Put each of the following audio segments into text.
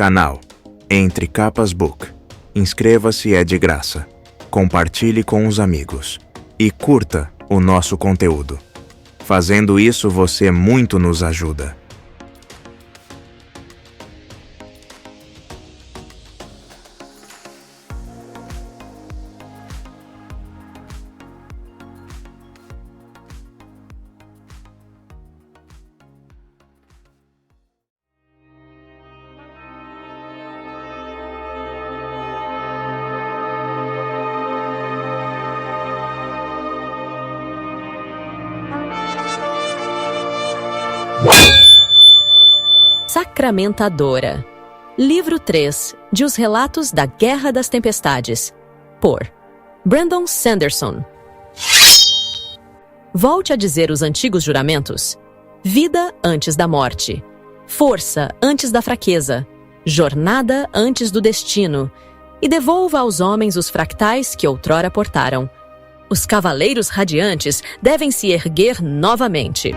Canal Entre Capas Book. Inscreva-se, é de graça. Compartilhe com os amigos. E curta o nosso conteúdo. Fazendo isso, você muito nos ajuda. Sacramentadora. Livro 3 de Os Relatos da Guerra das Tempestades, por Brandon Sanderson. Volte a dizer os antigos juramentos: vida antes da morte, força antes da fraqueza, jornada antes do destino, e devolva aos homens os fractais que outrora portaram. Os cavaleiros radiantes devem se erguer novamente.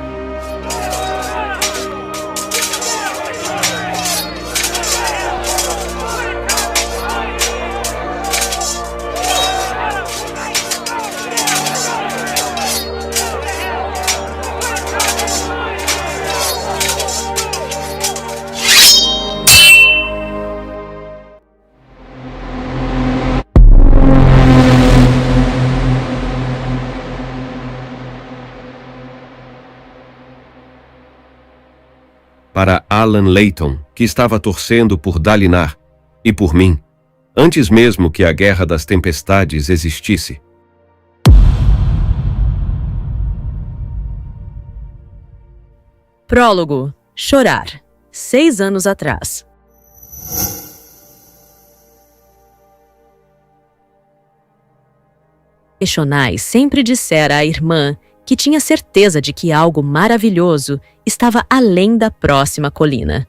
Para Alan Layton, que estava torcendo por Dalinar, e por mim, antes mesmo que a Guerra das Tempestades existisse. Prólogo. Chorar. 6 anos atrás. Eshonai sempre dissera à irmã que tinha certeza de que algo maravilhoso estava além da próxima colina.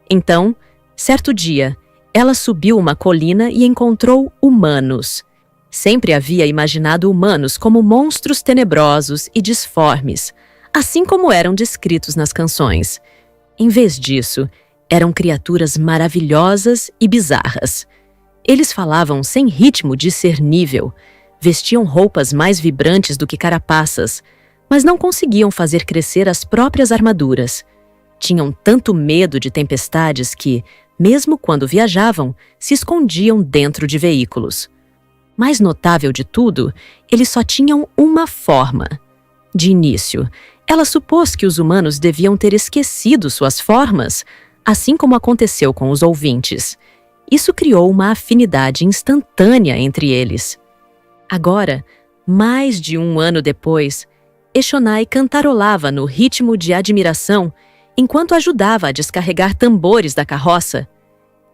Então, certo dia, ela subiu uma colina e encontrou humanos. Sempre havia imaginado humanos como monstros tenebrosos e disformes, assim como eram descritos nas canções. Em vez disso, eram criaturas maravilhosas e bizarras. Eles falavam sem ritmo discernível, vestiam roupas mais vibrantes do que carapaças, mas não conseguiam fazer crescer as próprias armaduras. Tinham tanto medo de tempestades que, mesmo quando viajavam, se escondiam dentro de veículos. Mais notável de tudo, eles só tinham uma forma. De início, ela supôs que os humanos deviam ter esquecido suas formas, assim como aconteceu com os ouvintes. Isso criou uma afinidade instantânea entre eles. Agora, mais de 1 ano depois, Eshonai cantarolava no ritmo de admiração enquanto ajudava a descarregar tambores da carroça.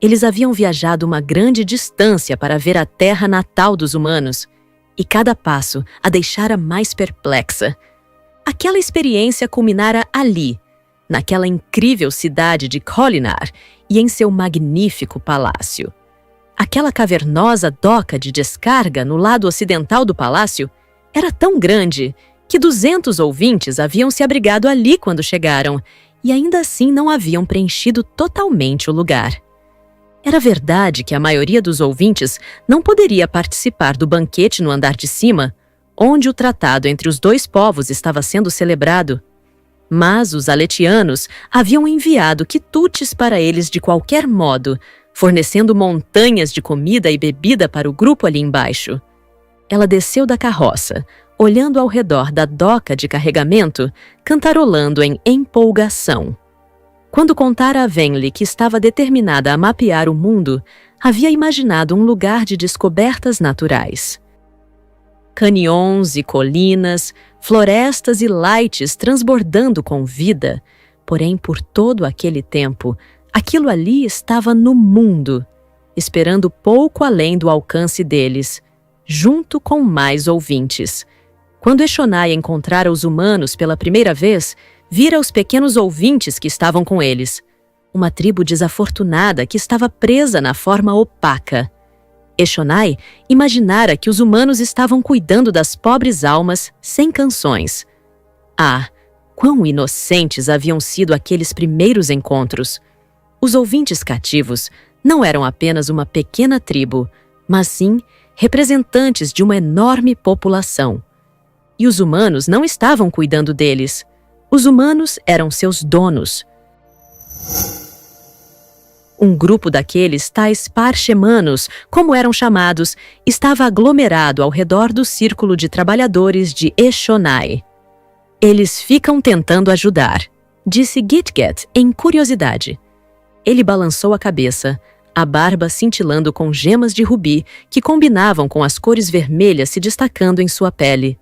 Eles haviam viajado uma grande distância para ver a terra natal dos humanos, e cada passo a deixara mais perplexa. Aquela experiência culminara ali, naquela incrível cidade de Kholinar e em seu magnífico palácio. Aquela cavernosa doca de descarga no lado ocidental do palácio era tão grande que 200 ouvintes haviam se abrigado ali quando chegaram, e ainda assim não haviam preenchido totalmente o lugar. Era verdade que a maioria dos ouvintes não poderia participar do banquete no andar de cima, onde o tratado entre os 2 povos estava sendo celebrado. Mas os aletianos haviam enviado quitutes para eles de qualquer modo, fornecendo montanhas de comida e bebida para o grupo ali embaixo. Ela desceu da carroça, olhando ao redor da doca de carregamento, cantarolando em empolgação. Quando contara a Venli que estava determinada a mapear o mundo, havia imaginado um lugar de descobertas naturais. Canyons e colinas, florestas e lights transbordando com vida, porém por todo aquele tempo, aquilo ali estava no mundo, esperando pouco além do alcance deles, junto com mais ouvintes. Quando Eshonai encontrara os humanos pela primeira vez, vira os pequenos ouvintes que estavam com eles. Uma tribo desafortunada que estava presa na forma opaca. Eshonai imaginara que os humanos estavam cuidando das pobres almas sem canções. Ah, quão inocentes haviam sido aqueles primeiros encontros! Os ouvintes cativos não eram apenas uma pequena tribo, mas sim representantes de uma enorme população. E os humanos não estavam cuidando deles. Os humanos eram seus donos. Um grupo daqueles tais parchemanos, como eram chamados, estava aglomerado ao redor do círculo de trabalhadores de Eshonai. Eles ficam tentando ajudar, disse Gitget em curiosidade. Ele balançou a cabeça, a barba cintilando com gemas de rubi que combinavam com as cores vermelhas se destacando em sua pele.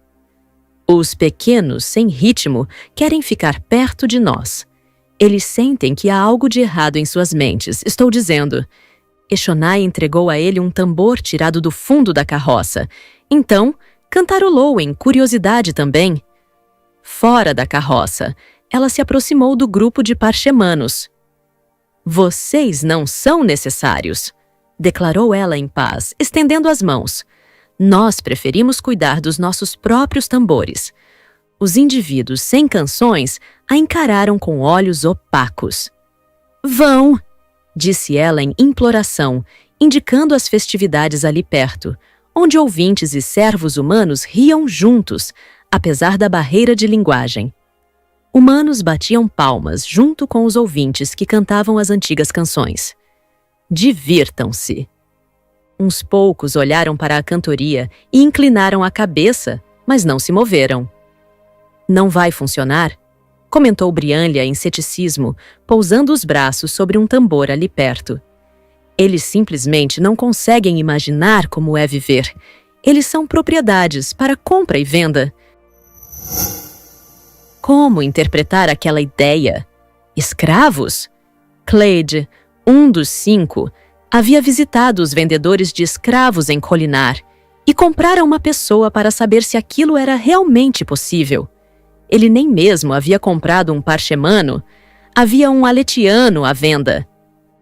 Os pequenos, sem ritmo, querem ficar perto de nós. Eles sentem que há algo de errado em suas mentes, estou dizendo. Eshonai entregou a ele um tambor tirado do fundo da carroça. Então, cantarolou em curiosidade também. Fora da carroça, ela se aproximou do grupo de parchemanos. Vocês não são necessários, declarou ela em paz, estendendo as mãos. Nós preferimos cuidar dos nossos próprios tambores. Os indivíduos sem canções a encararam com olhos opacos. Vão, disse ela em imploração, indicando as festividades ali perto, onde ouvintes e servos humanos riam juntos, apesar da barreira de linguagem. Humanos batiam palmas junto com os ouvintes que cantavam as antigas canções. Divirtam-se. Uns poucos olharam para a cantoria e inclinaram a cabeça, mas não se moveram. Não vai funcionar? Comentou Brianlia em ceticismo, pousando os braços sobre um tambor ali perto. Eles simplesmente não conseguem imaginar como é viver. Eles são propriedades para compra e venda. Como interpretar aquela ideia? Escravos? Clade, um dos 5, havia visitado os vendedores de escravos em Kholinar e comprara uma pessoa para saber se aquilo era realmente possível. Ele nem mesmo havia comprado um parchemano, havia um aletiano à venda.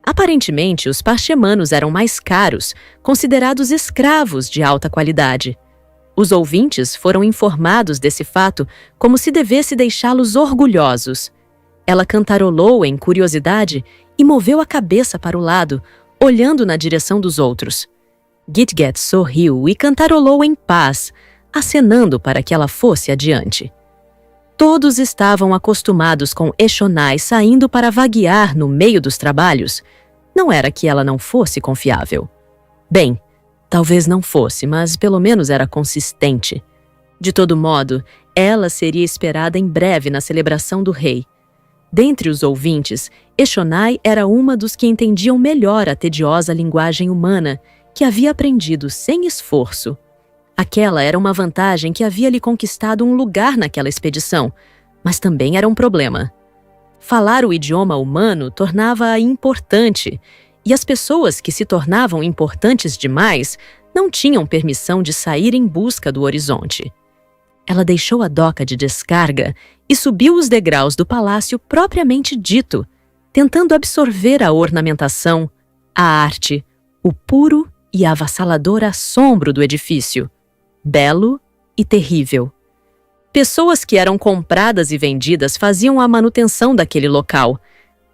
Aparentemente, os parchemanos eram mais caros, considerados escravos de alta qualidade. Os ouvintes foram informados desse fato como se devesse deixá-los orgulhosos. Ela cantarolou em curiosidade e moveu a cabeça para o lado, olhando na direção dos outros. Gitget sorriu e cantarolou em paz, acenando para que ela fosse adiante. Todos estavam acostumados com Eshonai saindo para vaguear no meio dos trabalhos. Não era que ela não fosse confiável. Bem, talvez não fosse, mas pelo menos era consistente. De todo modo, ela seria esperada em breve na celebração do rei. Dentre os ouvintes, Eshonai era uma dos que entendiam melhor a tediosa linguagem humana, que havia aprendido sem esforço. Aquela era uma vantagem que havia lhe conquistado um lugar naquela expedição, mas também era um problema. Falar o idioma humano tornava-a importante, e as pessoas que se tornavam importantes demais não tinham permissão de sair em busca do horizonte. Ela deixou a doca de descarga e subiu os degraus do palácio propriamente dito, tentando absorver a ornamentação, a arte, o puro e avassalador assombro do edifício. Belo e terrível. Pessoas que eram compradas e vendidas faziam a manutenção daquele local,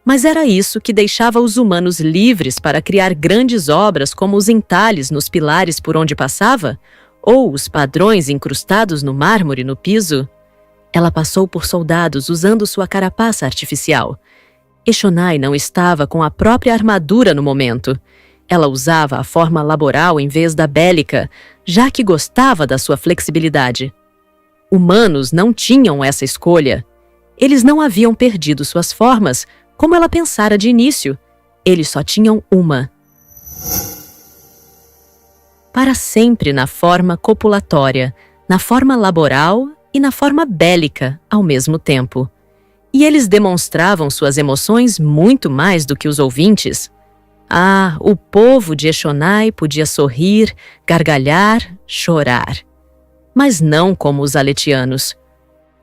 mas era isso que deixava os humanos livres para criar grandes obras como os entalhes nos pilares por onde passava, ou os padrões incrustados no mármore no piso. Ela passou por soldados usando sua carapaça artificial. Eshonai não estava com a própria armadura no momento. Ela usava a forma laboral em vez da bélica, já que gostava da sua flexibilidade. Humanos não tinham essa escolha. Eles não haviam perdido suas formas, como ela pensara de início. Eles só tinham uma. Para sempre na forma copulatória, na forma laboral e na forma bélica ao mesmo tempo. E eles demonstravam suas emoções muito mais do que os ouvintes. Ah, o povo de Eshonai podia sorrir, gargalhar, chorar. Mas não como os aletianos.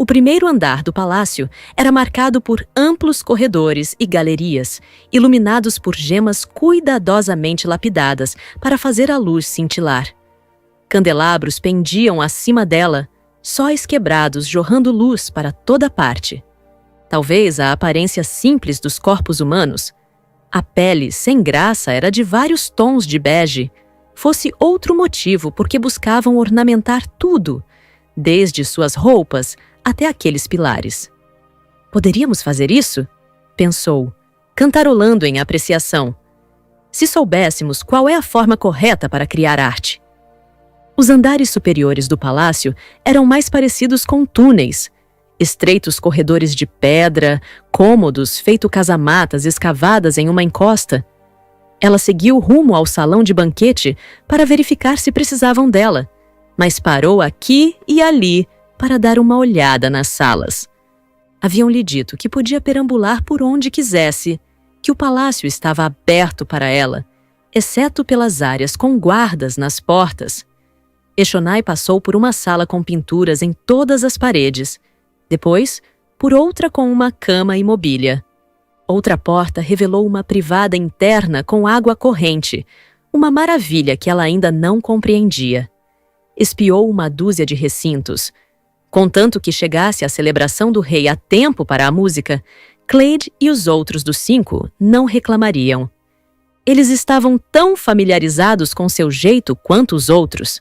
O primeiro andar do palácio era marcado por amplos corredores e galerias, iluminados por gemas cuidadosamente lapidadas para fazer a luz cintilar. Candelabros pendiam acima dela, sóis quebrados jorrando luz para toda parte. Talvez a aparência simples dos corpos humanos, A pele sem graça era de vários tons de bege, fosse outro motivo porque buscavam ornamentar tudo, desde suas roupas até aqueles pilares. Poderíamos fazer isso? Pensou, cantarolando em apreciação. Se soubéssemos qual é a forma correta para criar arte. Os andares superiores do palácio eram mais parecidos com túneis, estreitos corredores de pedra, cômodos feito casamatas escavadas em uma encosta. Ela seguiu rumo ao salão de banquete para verificar se precisavam dela, mas parou aqui e ali para dar uma olhada nas salas. Haviam-lhe dito que podia perambular por onde quisesse, que o palácio estava aberto para ela, exceto pelas áreas com guardas nas portas. Eshonai passou por uma sala com pinturas em todas as paredes, depois por outra com uma cama e mobília. Outra porta revelou uma privada interna com água corrente, uma maravilha que ela ainda não compreendia. Espiou uma dúzia de recintos. Contanto que chegasse a celebração do rei a tempo para a música, Clade e os outros dos 5 não reclamariam. Eles estavam tão familiarizados com seu jeito quanto os outros.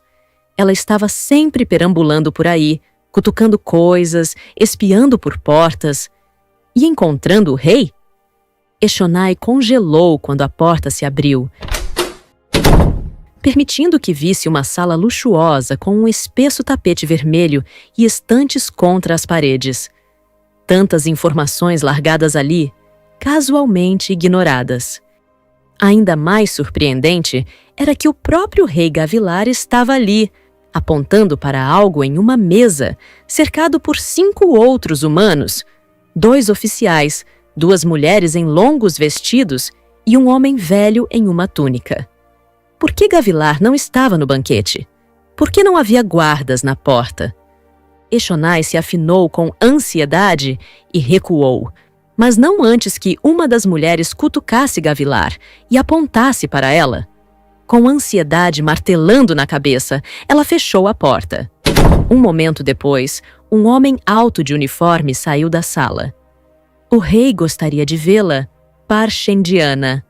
Ela estava sempre perambulando por aí, cutucando coisas, espiando por portas. E encontrando o rei? Eshonai congelou quando a porta se abriu, permitindo que visse uma sala luxuosa com um espesso tapete vermelho e estantes contra as paredes. Tantas informações largadas ali, casualmente ignoradas. Ainda mais surpreendente era que o próprio rei Gavilar estava ali, apontando para algo em uma mesa, cercado por 5 outros humanos, 2 oficiais, 2 mulheres em longos vestidos e um homem velho em uma túnica. Por que Gavilar não estava no banquete? Por que não havia guardas na porta? Eshonai se afinou com ansiedade e recuou, mas não antes que uma das mulheres cutucasse Gavilar e apontasse para ela. Com ansiedade martelando na cabeça, ela fechou a porta. Um momento depois, um homem alto de uniforme saiu da sala. O rei gostaria de vê-la, Parshendiana.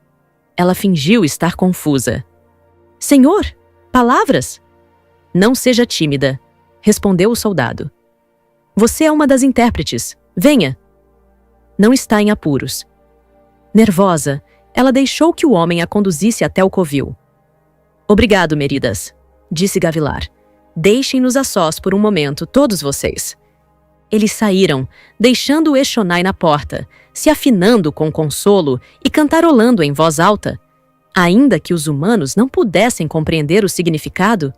Ela fingiu estar confusa. Senhor, palavras? Não seja tímida, respondeu o soldado. Você é uma das intérpretes. Venha. Não está em apuros. Nervosa, ela deixou que o homem a conduzisse até o covil. Obrigado, Meridas, disse Gavilar. Deixem-nos a sós por um momento, todos vocês. Eles saíram, deixando Eshonai na porta, se afinando com consolo e cantarolando em voz alta. Ainda que os humanos não pudessem compreender o significado.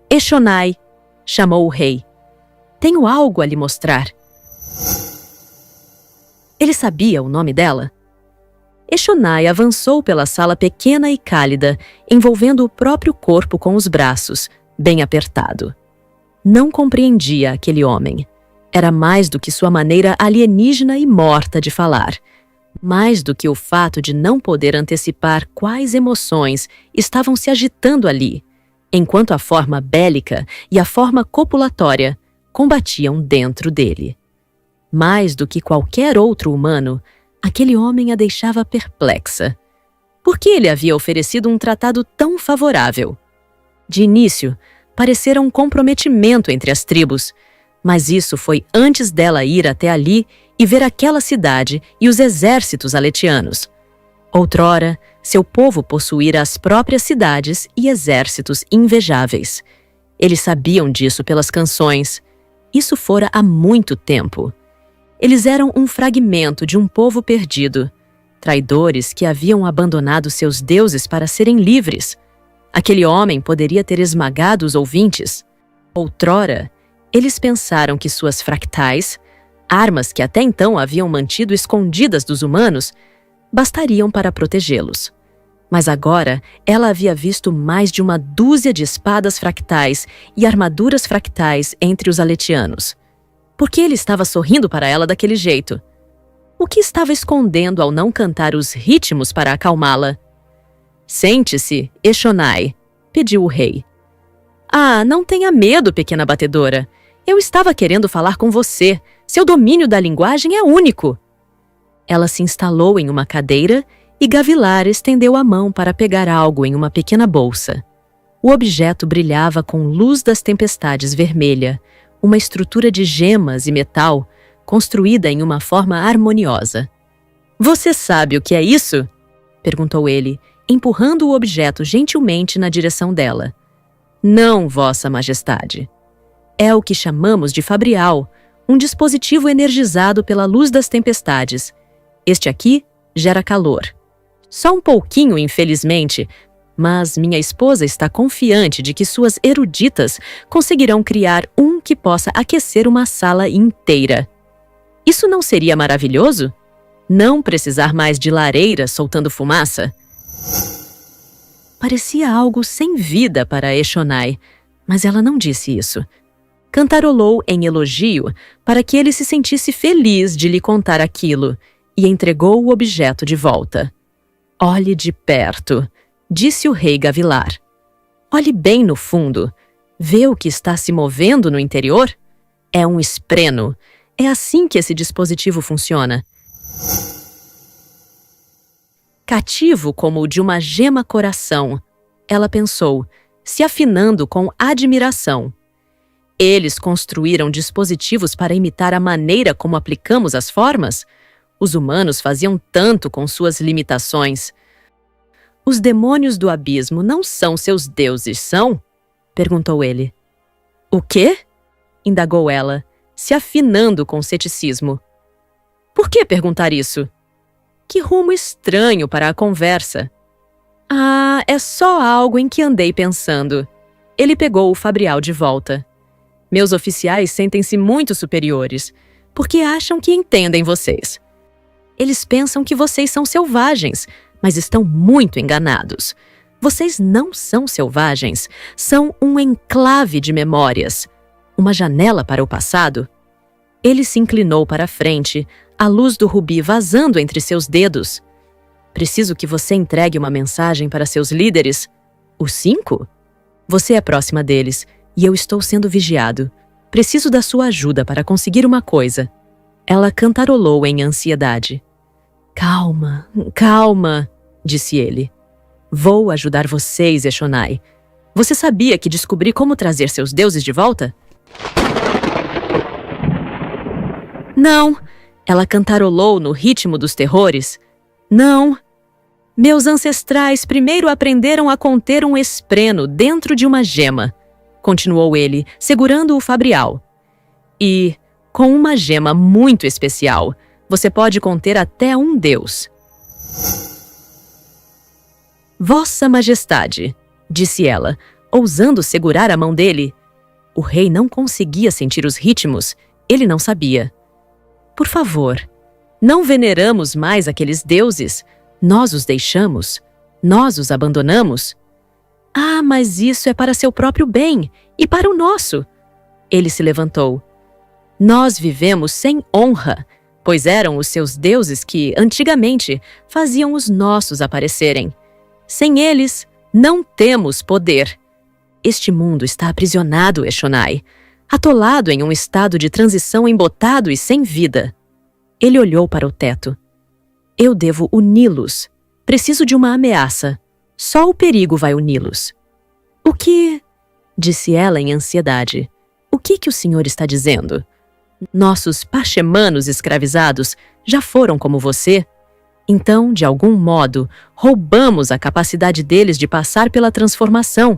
Eshonai, chamou o rei. Tenho algo a lhe mostrar. Ele sabia o nome dela? Eshonai avançou pela sala pequena e cálida, envolvendo o próprio corpo com os braços, bem apertado. Não compreendia aquele homem. Era mais do que sua maneira alienígena e morta de falar. Mais do que o fato de não poder antecipar quais emoções estavam se agitando ali, enquanto a forma bélica e a forma copulatória combatiam dentro dele. Mais do que qualquer outro humano, aquele homem a deixava perplexa. Por que ele havia oferecido um tratado tão favorável? De início, parecera um comprometimento entre as tribos, mas isso foi antes dela ir até ali e ver aquela cidade e os exércitos aletianos. Outrora, seu povo possuíra as próprias cidades e exércitos invejáveis. Eles sabiam disso pelas canções. Isso fora há muito tempo. Eles eram um fragmento de um povo perdido, traidores que haviam abandonado seus deuses para serem livres. Aquele homem poderia ter esmagado os ouvintes. Outrora, eles pensaram que suas fractais, armas que até então haviam mantido escondidas dos humanos, bastariam para protegê-los. Mas agora ela havia visto mais de uma dúzia de espadas fractais e armaduras fractais entre os aletianos. Por que ele estava sorrindo para ela daquele jeito? O que estava escondendo ao não cantar os ritmos para acalmá-la? Sente-se, Eshonai, pediu o rei. Ah, não tenha medo, pequena batedora. Eu estava querendo falar com você. Seu domínio da linguagem é único. Ela se instalou em uma cadeira e Gavilar estendeu a mão para pegar algo em uma pequena bolsa. O objeto brilhava com luz das tempestades vermelha, uma estrutura de gemas e metal construída em uma forma harmoniosa. "Você sabe o que é isso?" perguntou ele, empurrando o objeto gentilmente na direção dela. "Não, Vossa Majestade. É o que chamamos de fabrial, um dispositivo energizado pela luz das tempestades. Este aqui gera calor. Só um pouquinho, infelizmente, mas minha esposa está confiante de que suas eruditas conseguirão criar um que possa aquecer uma sala inteira. Isso não seria maravilhoso? Não precisar mais de lareiras soltando fumaça?" Parecia algo sem vida para Eshonai, mas ela não disse isso. Cantarolou em elogio para que ele se sentisse feliz de lhe contar aquilo e entregou o objeto de volta. "Olhe de perto", disse o rei Gavilar. "Olhe bem no fundo. Vê o que está se movendo no interior? É um espreno. É assim que esse dispositivo funciona." Cativo como o de uma gema-coração, ela pensou, se afinando com admiração. Eles construíram dispositivos para imitar a maneira como aplicamos as formas? Os humanos faziam tanto com suas limitações. "Os demônios do abismo não são seus deuses, são?" perguntou ele. "O quê?" indagou ela, se afinando com ceticismo. "Por que perguntar isso? Que rumo estranho para a conversa." "Ah, é só algo em que andei pensando." Ele pegou o fabrial de volta. "Meus oficiais sentem-se muito superiores, porque acham que entendem vocês. Eles pensam que vocês são selvagens, mas estão muito enganados. Vocês não são selvagens, são um enclave de memórias, uma janela para o passado." Ele se inclinou para a frente, a luz do rubi vazando entre seus dedos. "Preciso que você entregue uma mensagem para seus líderes." "Os 5? Você é próxima deles, e eu estou sendo vigiado. Preciso da sua ajuda para conseguir uma coisa." Ela cantarolou em ansiedade. "Calma, calma", disse ele. "Vou ajudar vocês, Eshonai. Você sabia que descobri como trazer seus deuses de volta?" "Não", ela cantarolou no ritmo dos terrores. "Não. Meus ancestrais primeiro aprenderam a conter um espreno dentro de uma gema", continuou ele, segurando o fabrial. "E, com uma gema muito especial, você pode conter até um deus." "Vossa Majestade", disse ela, ousando segurar a mão dele. O rei não conseguia sentir os ritmos, ele não sabia. "Por favor, não veneramos mais aqueles deuses. Nós os deixamos. Nós os abandonamos." "Ah, mas isso é para seu próprio bem e para o nosso." Ele se levantou. "Nós vivemos sem honra, pois eram os seus deuses que, antigamente, faziam os nossos aparecerem. Sem eles, não temos poder. Este mundo está aprisionado, Eshonai, atolado em um estado de transição embotado e sem vida." Ele olhou para o teto. "Eu devo uni-los. Preciso de uma ameaça. Só o perigo vai uni-los." "O que?" disse ela em ansiedade. "O que o senhor está dizendo? Nossos pachemanos escravizados já foram como você? Então, de algum modo, roubamos a capacidade deles de passar pela transformação.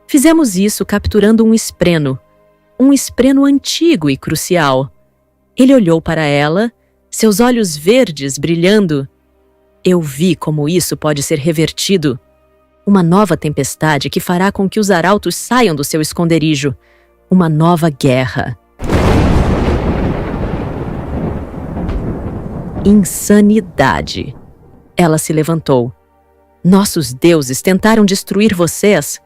Fizemos isso capturando um espreno antigo e crucial." Ele olhou para ela, seus olhos verdes brilhando. "Eu vi como isso pode ser revertido. Uma nova tempestade que fará com que os arautos saiam do seu esconderijo. Uma nova guerra." Insanidade. Ela se levantou. "Nossos deuses tentaram destruir vocês.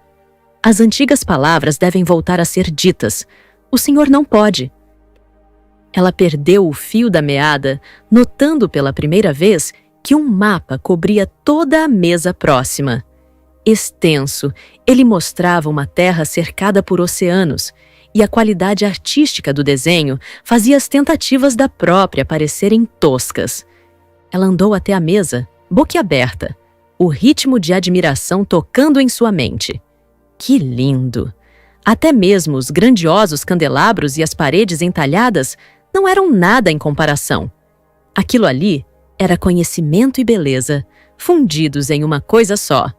As antigas palavras devem voltar a ser ditas. O senhor não pode." Ela perdeu o fio da meada, notando pela primeira vez que um mapa cobria toda a mesa próxima. Extenso, ele mostrava uma terra cercada por oceanos, e a qualidade artística do desenho fazia as tentativas da própria parecerem toscas. Ela andou até a mesa, boquiaberta, o ritmo de admiração tocando em sua mente. Que lindo! Até mesmo os grandiosos candelabros e as paredes entalhadas não eram nada em comparação. Aquilo ali era conhecimento e beleza, fundidos em uma coisa só.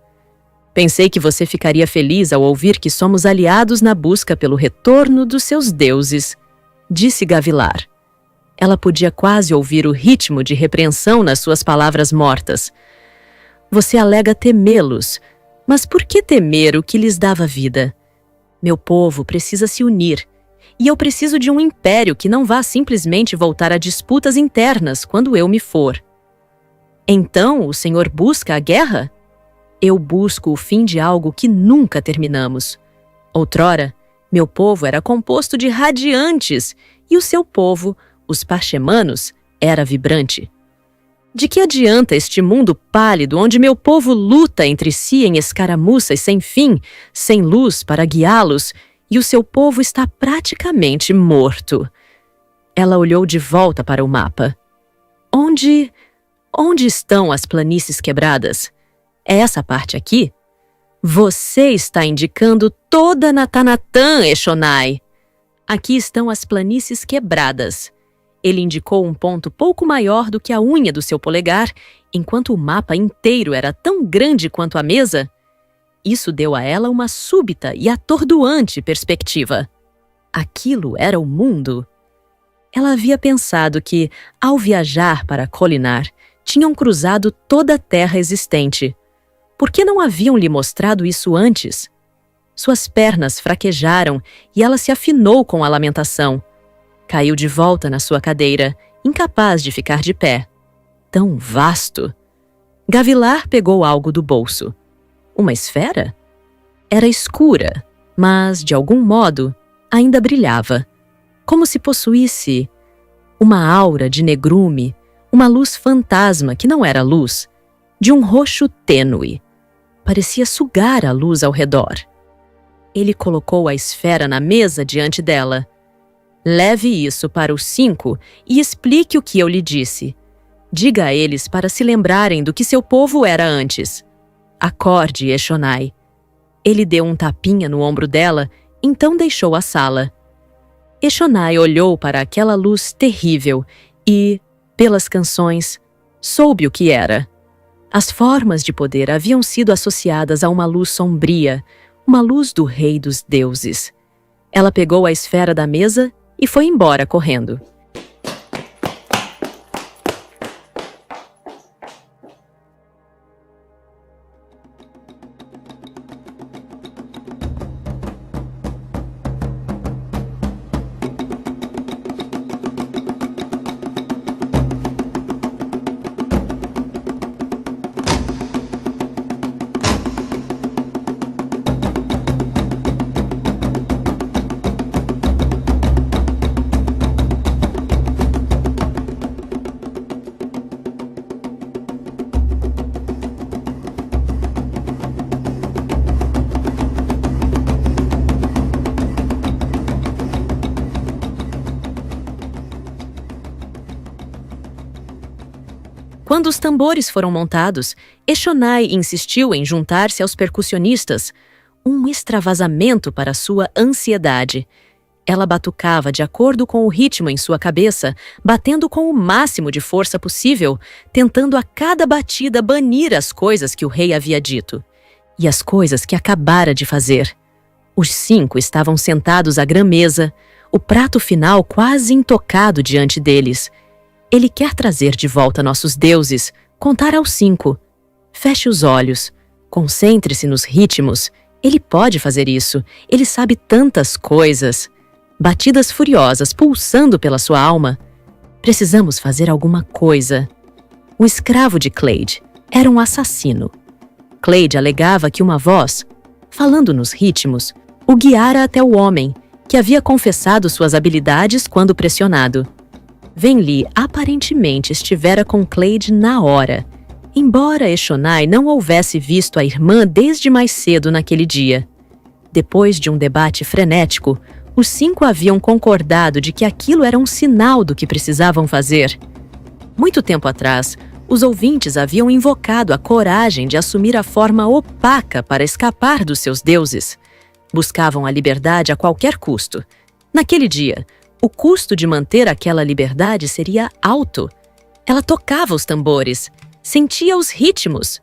Pensei que você ficaria feliz ao ouvir que somos aliados na busca pelo retorno dos seus deuses, disse Gavilar. Ela podia quase ouvir o ritmo de repreensão nas suas palavras mortas. Você alega temê-los, mas por que temer o que lhes dava vida? Meu povo precisa se unir, e eu preciso de um império que não vá simplesmente voltar a disputas internas quando eu me for. Então o Senhor busca a guerra? Eu busco o fim de algo que nunca terminamos. Outrora, meu povo era composto de radiantes, e o seu povo, os parchemanos, era vibrante. De que adianta este mundo pálido onde meu povo luta entre si em escaramuças sem fim, sem luz para guiá-los, e o seu povo está praticamente morto? Ela olhou de volta para o mapa. Onde estão as planícies quebradas? É essa parte aqui? Você está indicando toda Natanatã, Eshonai. Aqui estão as planícies quebradas. Ele indicou um ponto pouco maior do que a unha do seu polegar, enquanto o mapa inteiro era tão grande quanto a mesa. Isso deu a ela uma súbita e atordoante perspectiva. Aquilo era o mundo. Ela havia pensado que, ao viajar para Kholinar, tinham cruzado toda a terra existente. Por que não haviam lhe mostrado isso antes? Suas pernas fraquejaram e ela se afinou com a lamentação. Caiu de volta na sua cadeira, incapaz de ficar de pé. Tão vasto! Gavilar pegou algo do bolso. Uma esfera? Era escura, mas, de algum modo, ainda brilhava, como se possuísse uma aura de negrume, uma luz fantasma que não era luz, de um roxo tênue. Parecia sugar a luz ao redor. Ele colocou a esfera na mesa diante dela. Leve isso para os 5 e explique o que eu lhe disse. Diga a eles para se lembrarem do que seu povo era antes. Acorde, Eshonai. Ele deu um tapinha no ombro dela, então deixou a sala. Eshonai olhou para aquela luz terrível e, pelas canções, soube o que era. As formas de poder haviam sido associadas a uma luz sombria, uma luz do rei dos deuses. Ela pegou a esfera da mesa e foi embora correndo. Quando os tambores foram montados, Eshonai insistiu em juntar-se aos percussionistas, um extravasamento para sua ansiedade. Ela batucava de acordo com o ritmo em sua cabeça, batendo com o máximo de força possível, tentando a cada batida banir as coisas que o rei havia dito. E as coisas que acabara de fazer. Os 5 estavam sentados à grã-mesa, o prato final quase intocado diante deles. Ele quer trazer de volta nossos deuses, contar aos 5. Feche os olhos, concentre-se nos ritmos. Ele pode fazer isso, ele sabe tantas coisas. Batidas furiosas pulsando pela sua alma. Precisamos fazer alguma coisa. O escravo de Clade era um assassino. Clade alegava que uma voz, falando nos ritmos, o guiara até o homem, que havia confessado suas habilidades quando pressionado. Venli aparentemente estivera com Clade na hora, embora Eshonai não houvesse visto a irmã desde mais cedo naquele dia. Depois de um debate frenético, os 5 haviam concordado de que aquilo era um sinal do que precisavam fazer. Muito tempo atrás, Os ouvintes haviam invocado a coragem de assumir a forma opaca para escapar dos seus deuses. Buscavam a liberdade a qualquer custo. Naquele dia, o custo de manter aquela liberdade seria alto. Ela tocava os tambores, sentia os ritmos,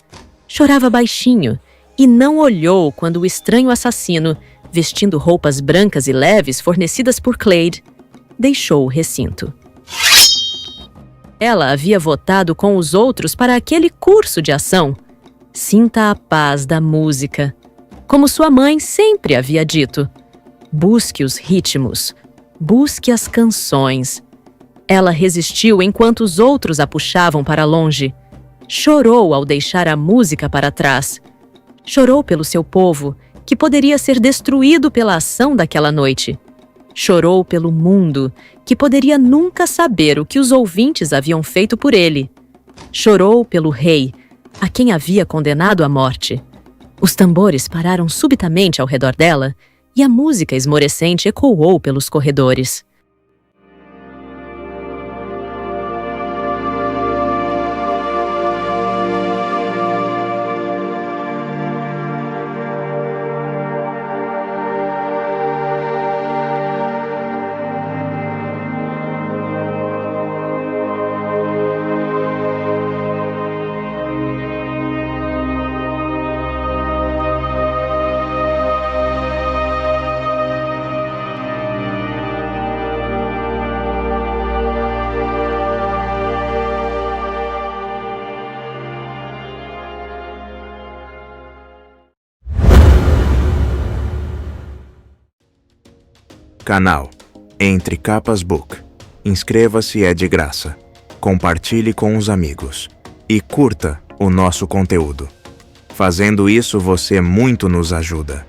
chorava baixinho e não olhou quando o estranho assassino, vestindo roupas brancas e leves fornecidas por Clade, deixou o recinto. Ela havia votado com os outros para aquele curso de ação. Sinta a paz da música. Como sua mãe sempre havia dito, busque os ritmos, busque as canções. Ela resistiu enquanto os outros a puxavam para longe. Chorou ao deixar a música para trás. Chorou pelo seu povo, que poderia ser destruído pela ação daquela noite. Chorou pelo mundo, que poderia nunca saber o que os ouvintes haviam feito por ele. Chorou pelo rei, a quem havia condenado à morte. Os tambores pararam subitamente ao redor dela e a música esmorecente ecoou pelos corredores. Canal Entre Capas Book. Inscreva-se, é de graça. Compartilhe com os amigos. E curta o nosso conteúdo. Fazendo isso, você muito nos ajuda.